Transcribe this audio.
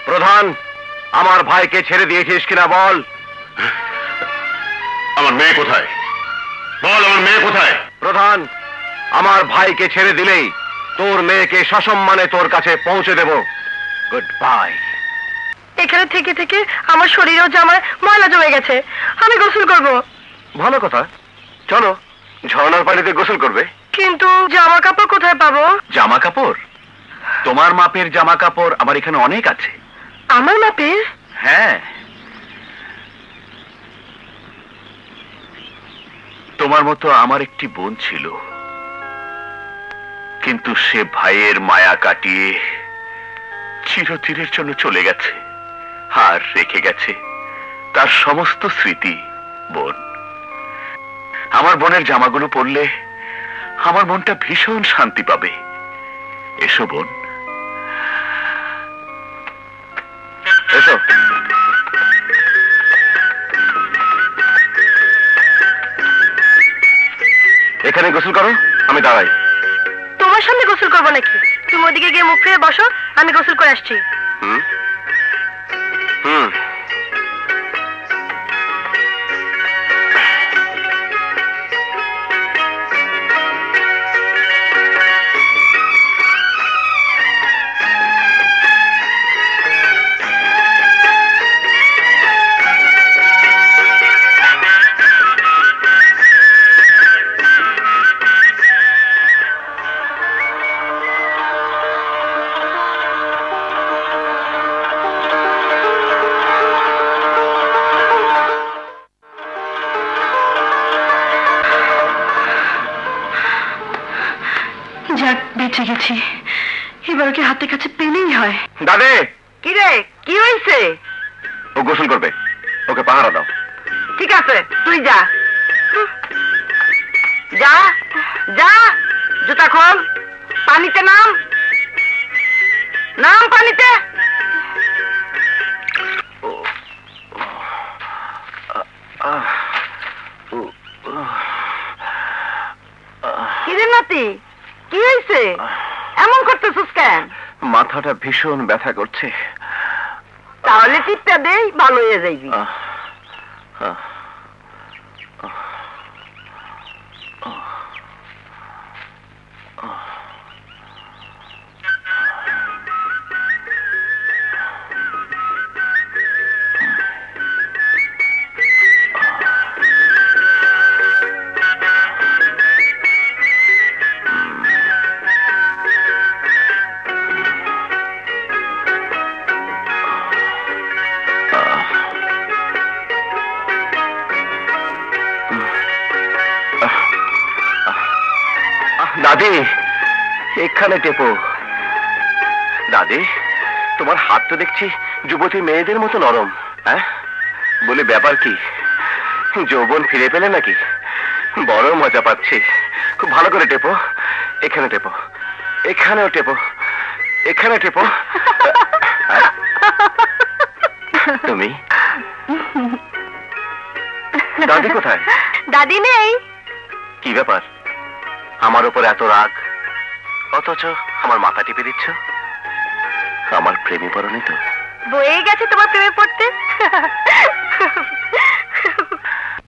প্রধান, আমার ভাইকে ছেড়ে দিয়েছিস কিনা বল। আমার মেয়ে কোথায়? বল, আমার মেয়ে কোথায়? প্রধান, আমার ভাইকে ছেড়ে দিলেই তোর মেয়েকে সসম্মানে তোর কাছে পৌঁছে দেব। Good bye. এখানে থেকে থেকে আমার শরীরেও জামায় ময়লা জমে গেছে, আমি গোসল করব। ভালো কথা, চলো ঝর্ণার পানিতে গোসল করবে। কিন্তু জামা কাপড় কোথায় পাবো? জামা কাপড়? তোমার মাপের জামা কাপড় আমার এখানে অনেক আছে। আমার মাপের? হ্যাঁ, তোমার মতো আমার একটি বোন ছিল, কিন্তু সে ভাইয়ের মায়া কাটিয়ে চিরদিনের জন্য চলে গেছে, আর রেখে গেছে তার সমস্ত স্মৃতি। বোন, আমার বোনের জামাগুলো পরলে আমার মনটা ভীষণ শান্তি পাবে। এসো বোন, এসো। এখানে গোসল করো, আমি দাঁড়াই। তোমার সামনে গোসল করবো নাকি? তুমি ওদিকে গিয়ে মুখ ফিরে বসো, আমি গোসল করে আসছি। হুম হুম যাক, বেঁচে গেছি। এবার ওকে হাতে কাছে পেলেই হয়। দাদে। কি রে, কি হয়েছে? ও গোসল করবে, ওকে পাহারা দাও। ঠিক আছে, তুই যা যা যা, জুতা খোল, পানিতে নাম, নাম পানিতে। কিরে নাতি, কি হয়েছে? এমন করতেছিস কেন? মাথাটা ভীষণ ব্যথা করছে। তাহলে টিপটা দেই, ভালো হয়ে যাইবি। দাদি, এখানে টেপো। দাদি, তোমার হাত তো দেখছি যুবতী মেয়েদের মতো নরম। হ্যাঁ, বলি ব্যাপার কি? যৌবন ফিরে পেলে নাকি? বড় মজা পাচ্ছি। খুব ভালো করে টেপো। এখানে টেপো, এখানেও টেপো, এখানে টেপো। তুমি? দাদি কোথায়? দাদি নেই। কি ব্যাপার, আমার উপর এত রাগ, অথচ আমার মাথা টিপে দিচ্ছ? আমার প্রেমে পড়নি তো? বয়ে গেছে তোমার প্রেমে পড়তে।